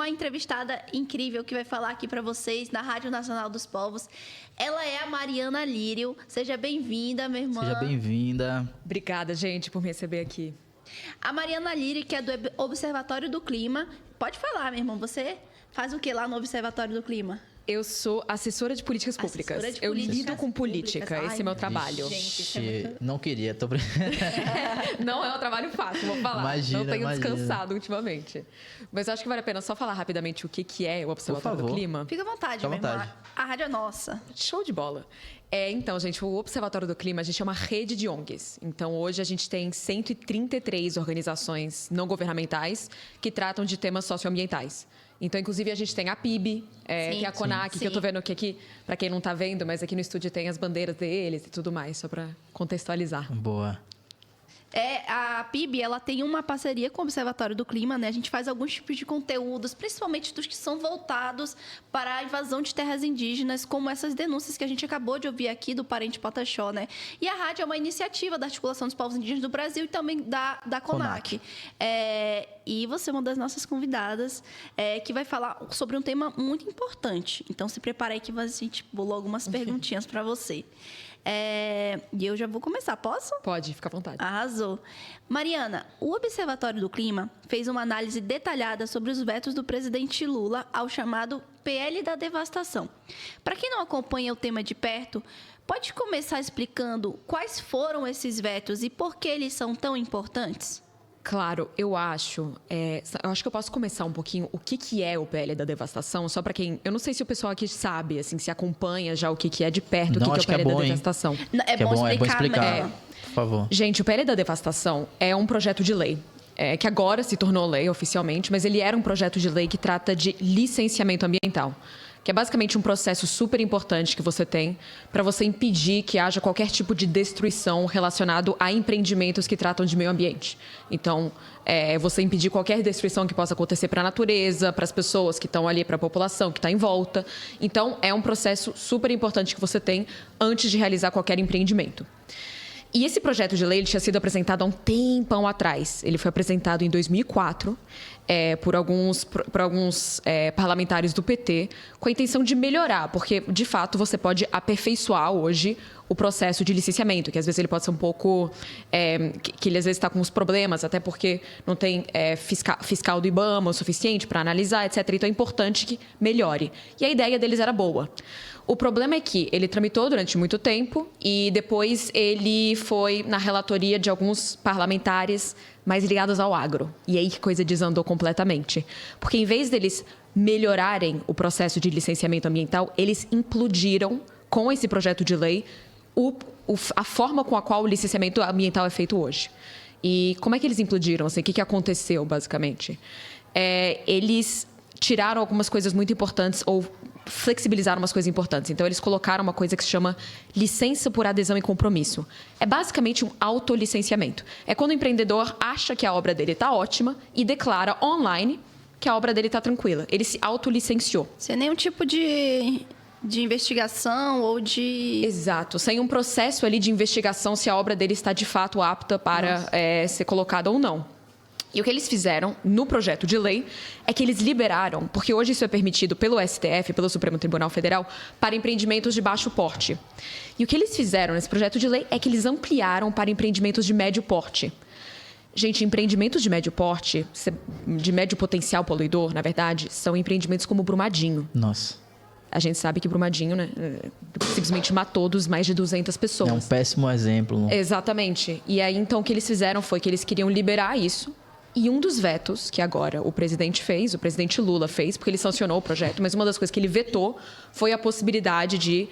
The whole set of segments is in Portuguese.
uma entrevistada incrível que vai falar aqui para vocês na Rádio Nacional dos Povos. Ela é a Mariana Lírio. Seja bem-vinda, minha irmã. Seja bem-vinda. Obrigada, gente, por me receber aqui. A Mariana Lírio, que é do Observatório do Clima. Pode falar, minha irmã. Você faz o que lá no Observatório do Clima? Eu sou assessora de políticas públicas. Eu lido com política, esse é meu trabalho. Gente, não queria, tô Não é um trabalho fácil, vou falar. Imagina, não tenho imagina. descansado ultimamente. Mas eu acho que vale a pena só falar rapidamente o que é o Observatório do Clima. Fica à vontade, Fica à minha irmã. vontade. A rádio é nossa. Show de bola. Então, gente, o Observatório do Clima, a gente é uma rede de ONGs. Então, hoje a gente tem 133 organizações não governamentais que tratam de temas socioambientais. Então, inclusive, a gente tem a PIB, tem a CONAC, que eu estou vendo que aqui, para quem não está vendo, mas aqui no estúdio tem as bandeiras deles e tudo mais, só para contextualizar. Boa. A PIB, ela tem uma parceria com o Observatório do Clima, né? A gente faz alguns tipos de conteúdos, principalmente dos que são voltados para a invasão de terras indígenas, como essas denúncias que a gente acabou de ouvir aqui do Parente Pataxó, né? E a rádio é uma iniciativa da Articulação dos Povos Indígenas do Brasil e também da CONAC. E você é uma das nossas convidadas que vai falar sobre um tema muito importante. Então, se prepara aí que a gente bolou algumas perguntinhas para você. E eu já vou começar, posso? Pode, fica à vontade. Arrasou. Mariana, o Observatório do Clima fez uma análise detalhada sobre os vetos do presidente Lula ao chamado PL da devastação. Para quem não acompanha o tema de perto, pode começar explicando quais foram esses vetos e por que eles são tão importantes? Claro, eu acho que eu posso começar um pouquinho o que é o PL da devastação, só para quem... Eu não sei se o pessoal aqui sabe, assim, se acompanha já o que é de perto, o que é o PL da devastação. É bom explicar. Por favor. Gente, o PL da devastação é um projeto de lei, que agora se tornou lei oficialmente, mas ele era um projeto de lei que trata de licenciamento ambiental, que é basicamente um processo super importante que você tem para você impedir que haja qualquer tipo de destruição relacionado a empreendimentos que tratam de meio ambiente. Então, você impedir qualquer destruição que possa acontecer para a natureza, para as pessoas que estão ali, para a população que está em volta. Então, é um processo super importante que você tem antes de realizar qualquer empreendimento. E esse projeto de lei ele tinha sido apresentado há um tempão atrás. Ele foi apresentado em 2004 por alguns parlamentares do PT, com a intenção de melhorar, porque, de fato, você pode aperfeiçoar hoje o processo de licenciamento, que às vezes ele pode ser um pouco... que ele às vezes está com uns problemas, até porque não tem fiscal do IBAMA o suficiente para analisar, etc. Então, é importante que melhore. E a ideia deles era boa. O problema é que ele tramitou durante muito tempo e depois ele foi na relatoria de alguns parlamentares mais ligados ao agro. E aí que a coisa desandou completamente. Porque em vez deles melhorarem o processo de licenciamento ambiental, eles implodiram com esse projeto de lei a forma com a qual o licenciamento ambiental é feito hoje. E como é que eles implodiram? Assim, o que aconteceu, basicamente? Eles tiraram algumas coisas muito importantes ou flexibilizaram umas coisas importantes. Então, eles colocaram uma coisa que se chama licença por adesão e compromisso. É basicamente um autolicenciamento. É quando o empreendedor acha que a obra dele está ótima e declara online que a obra dele está tranquila. Ele se autolicenciou. Sem nenhum tipo de investigação ou de... Exato. Sem um processo ali de investigação se a obra dele está de fato apta para ser colocada ou não. E o que eles fizeram no projeto de lei é que eles liberaram, porque hoje isso é permitido pelo STF, pelo Supremo Tribunal Federal, para empreendimentos de baixo porte. E o que eles fizeram nesse projeto de lei é que eles ampliaram para empreendimentos de médio porte. Gente, empreendimentos de médio porte, de médio potencial poluidor, na verdade, são empreendimentos como Brumadinho. Nossa. A gente sabe que Brumadinho, né, simplesmente matou mais de 200 pessoas. É um péssimo exemplo. Exatamente. E aí, então, o que eles fizeram foi que eles queriam liberar isso. E um dos vetos que agora o presidente Lula fez, porque ele sancionou o projeto, mas uma das coisas que ele vetou foi a possibilidade de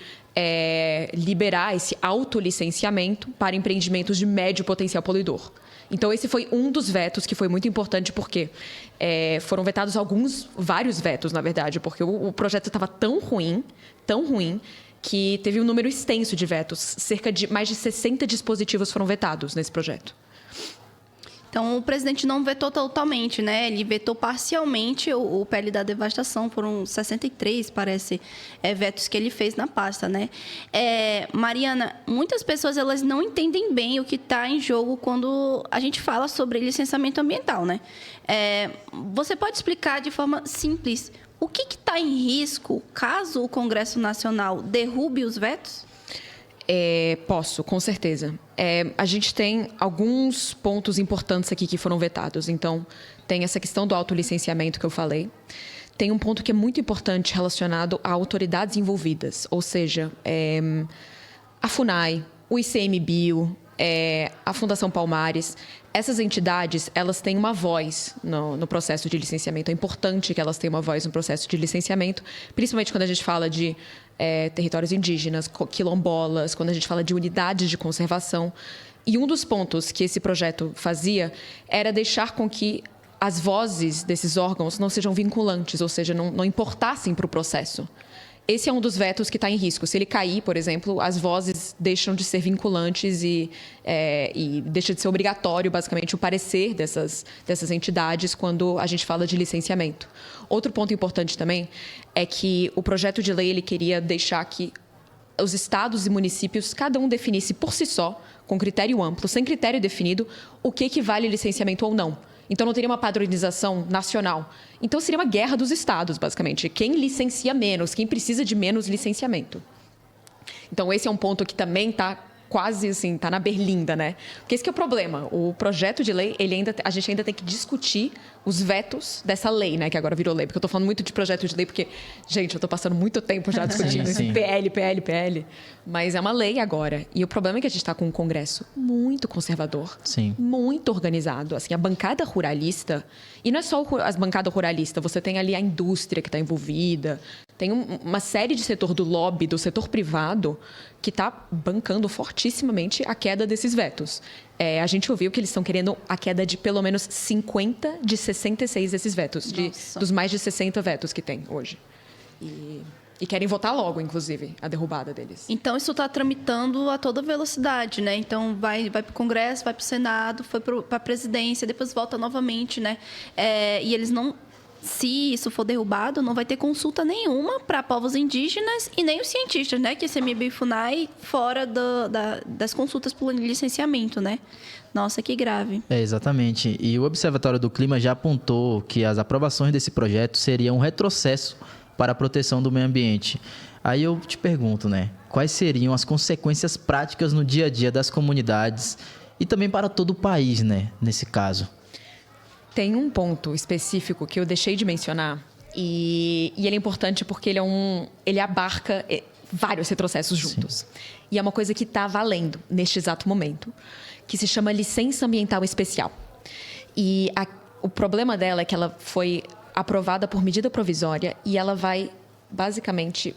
liberar esse autolicenciamento para empreendimentos de médio potencial poluidor. Então, esse foi um dos vetos que foi muito importante, porque foram vetados vários vetos, na verdade, porque o projeto estava tão ruim, que teve um número extenso de vetos. Cerca de mais de 60 dispositivos foram vetados nesse projeto. Então, o presidente não vetou totalmente, né? Ele vetou parcialmente o PL da devastação. Foram 63, parece, vetos que ele fez na pasta, né? Mariana, muitas pessoas elas não entendem bem o que está em jogo quando a gente fala sobre licenciamento ambiental, né? Você pode explicar de forma simples o que está em risco caso o Congresso Nacional derrube os vetos? Posso, com certeza. A gente tem alguns pontos importantes aqui que foram vetados. Então, tem essa questão do autolicenciamento que eu falei. Tem um ponto que é muito importante relacionado a autoridades envolvidas, ou seja, a FUNAI, o ICMBio, a Fundação Palmares. Essas entidades, elas têm uma voz no processo de licenciamento. É importante que elas tenham uma voz no processo de licenciamento, principalmente quando a gente fala de territórios indígenas, quilombolas, quando a gente fala de unidades de conservação. E um dos pontos que esse projeto fazia era deixar com que as vozes desses órgãos não sejam vinculantes, ou seja, não importassem para o processo. Esse é um dos vetos que está em risco. Se ele cair, por exemplo, as vozes deixam de ser vinculantes e deixa de ser obrigatório, basicamente, o parecer dessas entidades quando a gente fala de licenciamento. Outro ponto importante também é que o projeto de lei ele queria deixar que os estados e municípios, cada um definisse por si só, com critério amplo, sem critério definido, o que equivale licenciamento ou não. Então, não teria uma padronização nacional. Então, seria uma guerra dos estados, basicamente. Quem licencia menos, quem precisa de menos licenciamento. Então, esse é um ponto que também está quase assim, está na berlinda, né? Porque esse que é o problema. O projeto de lei, a gente ainda tem que discutir os vetos dessa lei, né? Que agora virou lei. Porque eu estou falando muito de projeto de lei, porque, gente, eu estou passando muito tempo já discutindo esse PL. Mas é uma lei agora. E o problema é que a gente está com um Congresso muito conservador. Sim. Muito organizado. Assim, a bancada ruralista... E não é só a bancada ruralista. Você tem ali a indústria que está envolvida. Tem uma série de setor do lobby, do setor privado, que está bancando fortissimamente a queda desses vetos. A gente ouviu que eles estão querendo a queda de pelo menos 50 de 66 desses vetos, dos mais de 60 vetos que tem hoje. E querem votar logo, inclusive, a derrubada deles. Então, isso está tramitando a toda velocidade, né? Então, vai para o Congresso, vai para o Senado, foi para a presidência, depois volta novamente, né? E eles não... Se isso for derrubado, não vai ter consulta nenhuma para povos indígenas e nem os cientistas, né? Que esse ICMBio e FUNAI fora das consultas por licenciamento, né? Nossa, que grave. Exatamente. E o Observatório do Clima já apontou que as aprovações desse projeto seriam um retrocesso para a proteção do meio ambiente. Aí eu te pergunto, né? Quais seriam as consequências práticas no dia a dia das comunidades e também para todo o país, né? Nesse caso. Tem um ponto específico que eu deixei de mencionar e ele é importante porque ele abarca vários retrocessos juntos. Sim. E é uma coisa que está valendo neste exato momento, que se chama licença ambiental especial. E o problema dela é que ela foi aprovada por medida provisória e ela vai, basicamente,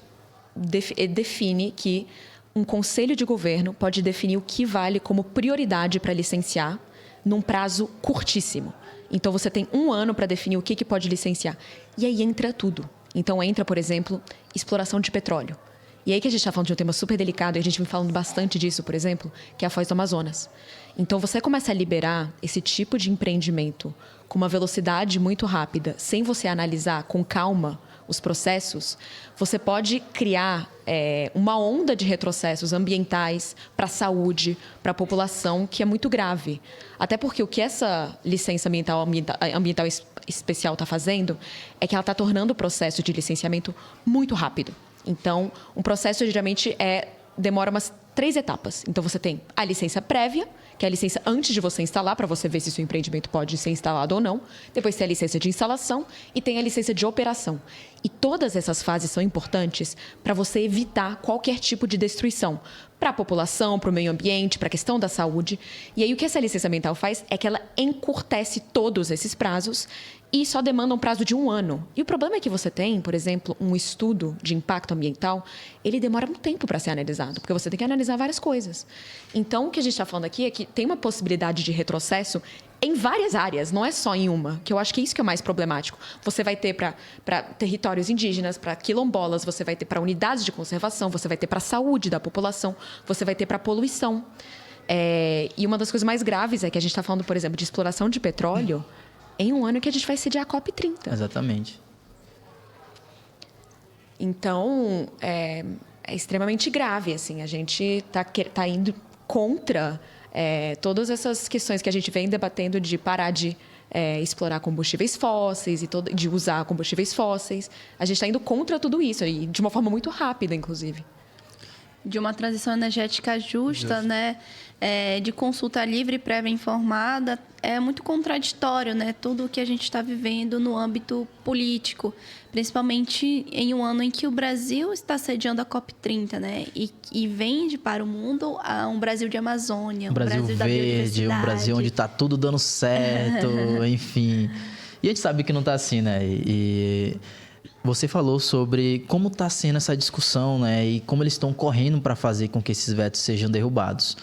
define que um conselho de governo pode definir o que vale como prioridade para licenciar num prazo curtíssimo. Então, você tem 1 ano para definir o que pode licenciar. E aí entra tudo. Então, entra, por exemplo, exploração de petróleo. E aí que a gente está falando de um tema super delicado, e a gente vem falando bastante disso, por exemplo, que é a Foz do Amazonas. Então, você começa a liberar esse tipo de empreendimento com uma velocidade muito rápida, sem você analisar com calma os processos, você pode criar uma onda de retrocessos ambientais para a saúde, para a população, que é muito grave. Até porque o que essa licença ambiental especial está fazendo é que ela está tornando o processo de licenciamento muito rápido. Então, um processo geralmente demora umas 3 etapas. Então, você tem a licença prévia, que é a licença antes de você instalar, para você ver se seu empreendimento pode ser instalado ou não. Depois tem a licença de instalação e tem a licença de operação. E todas essas fases são importantes para você evitar qualquer tipo de destruição para a população, para o meio ambiente, para a questão da saúde. E aí o que essa licença ambiental faz é que ela encurtece todos esses prazos e só demanda um prazo de 1 ano. E o problema é que você tem, por exemplo, um estudo de impacto ambiental, ele demora um tempo para ser analisado, porque você tem que analisar várias coisas. Então, o que a gente está falando aqui é que tem uma possibilidade de retrocesso em várias áreas, não é só em uma, que eu acho que é isso que é o mais problemático. Você vai ter para territórios indígenas, para quilombolas, você vai ter para unidades de conservação, você vai ter para a saúde da população, você vai ter para a poluição. E uma das coisas mais graves é que a gente está falando, por exemplo, de exploração de petróleo em um ano que a gente vai sediar a COP30. Exatamente. Então, é extremamente grave, assim. A gente tá indo contra todas essas questões que a gente vem debatendo de parar de explorar combustíveis fósseis e de usar combustíveis fósseis. A gente está indo contra tudo isso, e de uma forma muito rápida, inclusive. De uma transição energética justa, né? De consulta livre, prévia informada, é muito contraditório, né? Tudo o que a gente está vivendo no âmbito político, principalmente em um ano em que o Brasil está sediando a COP30, né? E vende para o mundo um Brasil de Amazônia, Um Brasil da verde, biodiversidade. um Brasil onde está tudo dando certo, enfim. E a gente sabe que não está assim, né? E você falou sobre como está sendo essa discussão, né? E como eles estão correndo para fazer com que esses vetos sejam derrubados.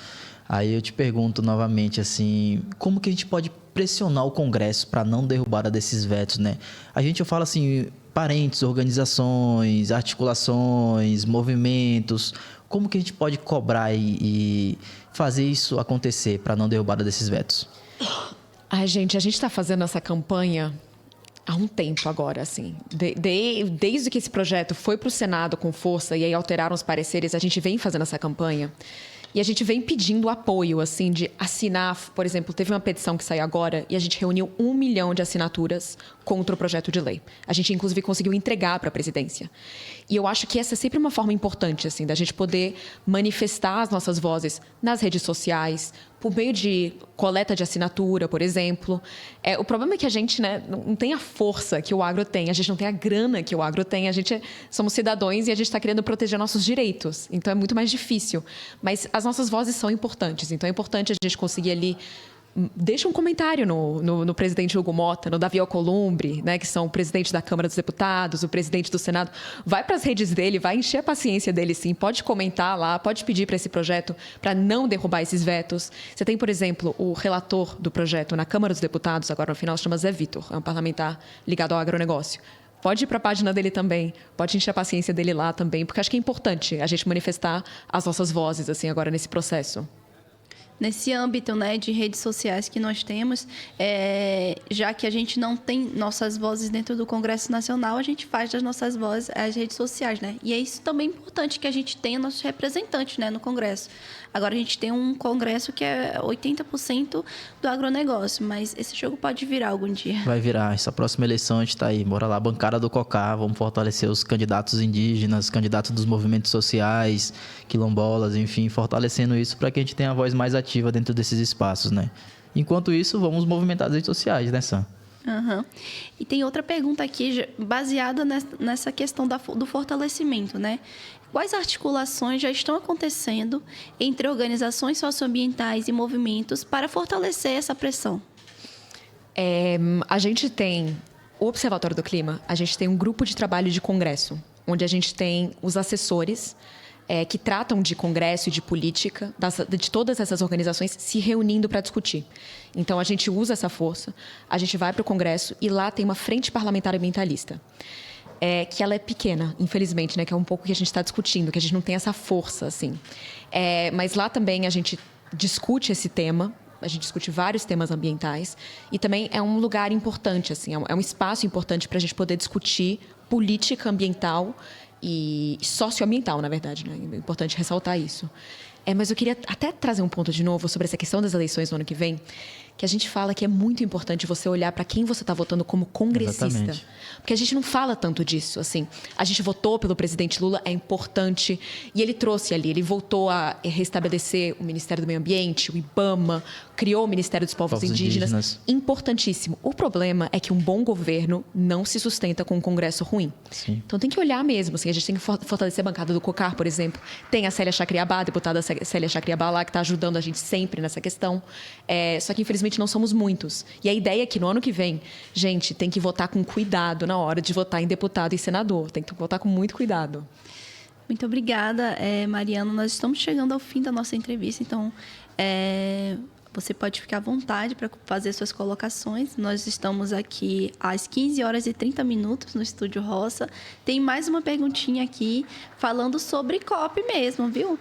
Aí eu te pergunto novamente, assim, como que a gente pode pressionar o Congresso para não derrubada desses vetos, né? Eu falo assim, parentes, organizações, articulações, movimentos, como que a gente pode cobrar e fazer isso acontecer para não derrubada desses vetos? A gente está fazendo essa campanha há um tempo agora, assim. Desde que esse projeto foi para o Senado com força e aí alteraram os pareceres, a gente vem fazendo essa campanha. E a gente vem pedindo apoio, assim, de assinar. Por exemplo, teve uma petição que saiu agora e a gente reuniu 1 milhão de assinaturas contra o projeto de lei. A gente, inclusive, conseguiu entregar para a presidência. E eu acho que essa é sempre uma forma importante, assim, da gente poder manifestar as nossas vozes nas redes sociais, por meio de coleta de assinatura, por exemplo. O problema é que a gente, né, não tem a força que o agro tem, a gente não tem a grana que o agro tem, somos cidadãos e a gente está querendo proteger nossos direitos. Então, é muito mais difícil. Mas as nossas vozes são importantes. Então, é importante a gente conseguir ali. Deixa um comentário no presidente Hugo Mota, no Davi Alcolumbre, né, que são o presidente da Câmara dos Deputados, o presidente do Senado. Vai para as redes dele, vai encher a paciência dele, sim. Pode comentar lá, pode pedir para esse projeto para não derrubar esses vetos. Você tem, por exemplo, o relator do projeto na Câmara dos Deputados, agora no final se chama Zé Vitor, é um parlamentar ligado ao agronegócio. Pode ir para a página dele também, pode encher a paciência dele lá também, porque acho que é importante a gente manifestar as nossas vozes, assim, agora nesse processo. Nesse âmbito, né, de redes sociais que nós temos, já que a gente não tem nossas vozes dentro do Congresso Nacional, a gente faz das nossas vozes as redes sociais, né? E é isso também importante que a gente tenha nossos representantes, né, no Congresso. Agora a gente tem um Congresso que é 80% do agronegócio, mas esse jogo pode virar algum dia. Vai virar. Essa próxima eleição a gente está aí. Bora lá, bancada do COCAR, vamos fortalecer os candidatos indígenas, candidatos dos movimentos sociais, quilombolas, enfim, fortalecendo isso para que a gente tenha a voz mais ativa dentro desses espaços, né? Enquanto isso, vamos movimentar as redes sociais, né, Sam? Uhum. E tem outra pergunta aqui, baseada nessa questão do fortalecimento, né? Quais articulações já estão acontecendo entre organizações socioambientais e movimentos para fortalecer essa pressão? A gente tem o Observatório do Clima, a gente tem um grupo de trabalho de congresso, onde a gente tem os assessores que tratam de congresso e de política, de todas essas organizações se reunindo para discutir. Então, a gente usa essa força, a gente vai para o congresso e lá tem uma frente parlamentar ambientalista. Que ela é pequena, infelizmente, né? Que é um pouco que a gente está discutindo, que a gente não tem essa força, assim. Mas lá também a gente discute esse tema, a gente discute vários temas ambientais e também é um lugar importante, assim, é um espaço importante para a gente poder discutir política ambiental e socioambiental, na verdade, né? É importante ressaltar isso. Mas eu queria até trazer um ponto de novo sobre essa questão das eleições no ano que vem, que a gente fala que é muito importante você olhar para quem você está votando como congressista. Exatamente. Porque a gente não fala tanto disso, assim. A gente votou pelo presidente Lula, é importante. E ele trouxe ali, ele voltou a restabelecer o Ministério do Meio Ambiente, o IBAMA, criou o Ministério dos Povos Indígenas. Importantíssimo. O problema é que um bom governo não se sustenta com um Congresso ruim. Sim. Então tem que olhar mesmo, assim. A gente tem que fortalecer a bancada do COCAR, por exemplo. Tem a Célia Chacriabá, a deputada Célia Chacriabá lá, que está ajudando a gente sempre nessa questão. Só que, infelizmente, não somos muitos. E a ideia é que no ano que vem, gente, tem que votar com cuidado na hora de votar em deputado e senador. Tem que votar com muito cuidado. Muito obrigada, Mariana. Nós estamos chegando ao fim da nossa entrevista, então Você pode ficar à vontade para fazer suas colocações. Nós estamos aqui às 15 horas e 30 minutos no Estúdio Roça. Tem mais uma perguntinha aqui falando sobre COP mesmo, viu?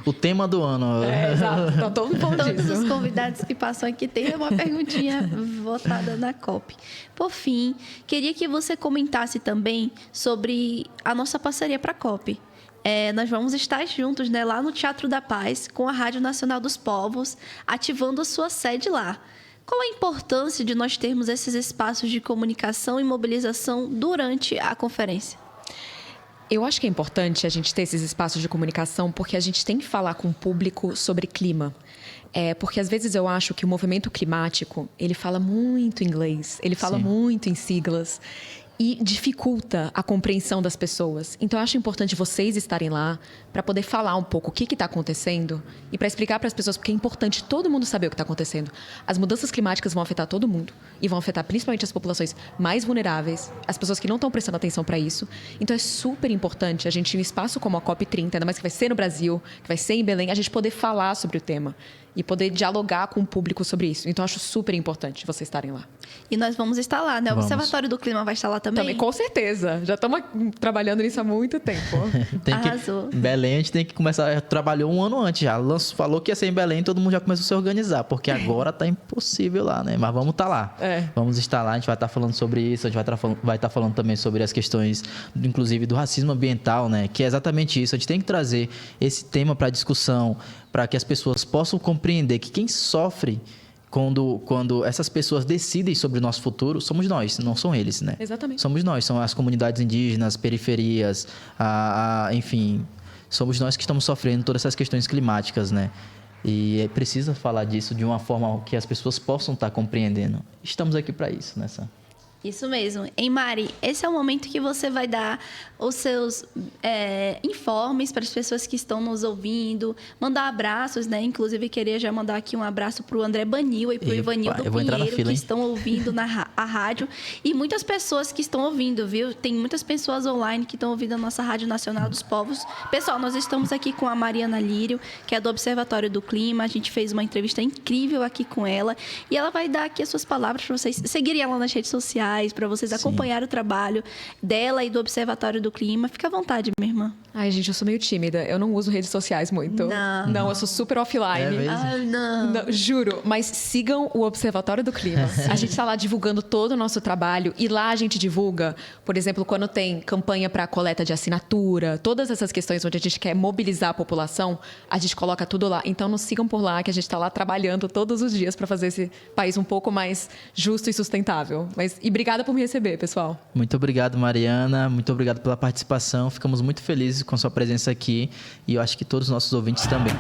O tema do ano. Exato. Então, todo mundo falando Todos disso. os convidados que passam aqui têm uma perguntinha votada na COP. Por fim, queria que você comentasse também sobre a nossa parceria para a COP. Nós vamos estar juntos, né, lá no Teatro da Paz, com a Rádio Nacional dos Povos, ativando a sua sede lá. Qual a importância de nós termos esses espaços de comunicação e mobilização durante a conferência? Eu acho que é importante a gente ter esses espaços de comunicação porque a gente tem que falar com o público sobre clima. Porque às vezes eu acho que o movimento climático, ele fala muito inglês, ele fala Sim. muito em siglas e dificulta a compreensão das pessoas. Então eu acho importante vocês estarem lá para poder falar um pouco o que está acontecendo e para explicar para as pessoas porque é importante todo mundo saber o que está acontecendo. As mudanças climáticas vão afetar todo mundo e vão afetar principalmente as populações mais vulneráveis, as pessoas que não estão prestando atenção para isso. Então é super importante a gente, em um espaço como a COP30, ainda mais que vai ser no Brasil, que vai ser em Belém, a gente poder falar sobre o tema e poder dialogar com o público sobre isso. Então, eu acho super importante vocês estarem lá. E nós vamos estar lá, né? O Vamos. Observatório do Clima vai estar lá também? Também, com certeza. Já estamos trabalhando nisso há muito tempo. Arrasou. Em Belém a gente tem que começar. Trabalhou um ano antes já. Falou que ia ser em Belém, todo mundo já começou a se organizar, porque agora tá impossível lá, né? Mas vamos estar lá. Vamos estar lá, a gente vai estar falando sobre isso, a gente vai estar falando também sobre as questões, inclusive, do racismo ambiental, né? Que é exatamente isso. A gente tem que trazer esse tema para discussão, para que as pessoas possam compreender que quem sofre quando essas pessoas decidem sobre o nosso futuro, somos nós, não são eles, né? Exatamente. Somos nós, são as comunidades indígenas, periferias, enfim, somos nós que estamos sofrendo todas essas questões climáticas, né? E precisa falar disso de uma forma que as pessoas possam estar compreendendo. Estamos aqui para isso, né, Sam? Isso mesmo. Hein, Mari, esse é o momento que você vai dar os seus informes para as pessoas que estão nos ouvindo, mandar abraços, né? Inclusive, queria já mandar aqui um abraço para o André Banil e para o Ivanildo eu vou entrar na Pinheiro, fila, que hein? estão ouvindo a rádio. E muitas pessoas que estão ouvindo, viu? Tem muitas pessoas online que estão ouvindo a nossa Rádio Nacional dos Povos. Pessoal, nós estamos aqui com a Mariana Lírio, que é do Observatório do Clima. A gente fez uma entrevista incrível aqui com ela. E ela vai dar aqui as suas palavras para vocês seguirem ela nas redes sociais, para vocês acompanharem o trabalho dela e do Observatório do Clima. Fica à vontade, minha irmã. Ai, gente, eu sou meio tímida. Eu não uso redes sociais muito. Não, eu sou super offline. mesmo? Não. Juro, mas sigam o Observatório do Clima. A gente está lá divulgando todo o nosso trabalho e lá a gente divulga, por exemplo, quando tem campanha para coleta de assinatura, todas essas questões onde a gente quer mobilizar a população, a gente coloca tudo lá. Então, nos sigam por lá, que a gente está lá trabalhando todos os dias para fazer esse país um pouco mais justo e sustentável. E obrigada por me receber, pessoal. Muito obrigado, Mariana. Muito obrigado pela participação. Ficamos muito felizes com a sua presença aqui e eu acho que todos os nossos ouvintes também.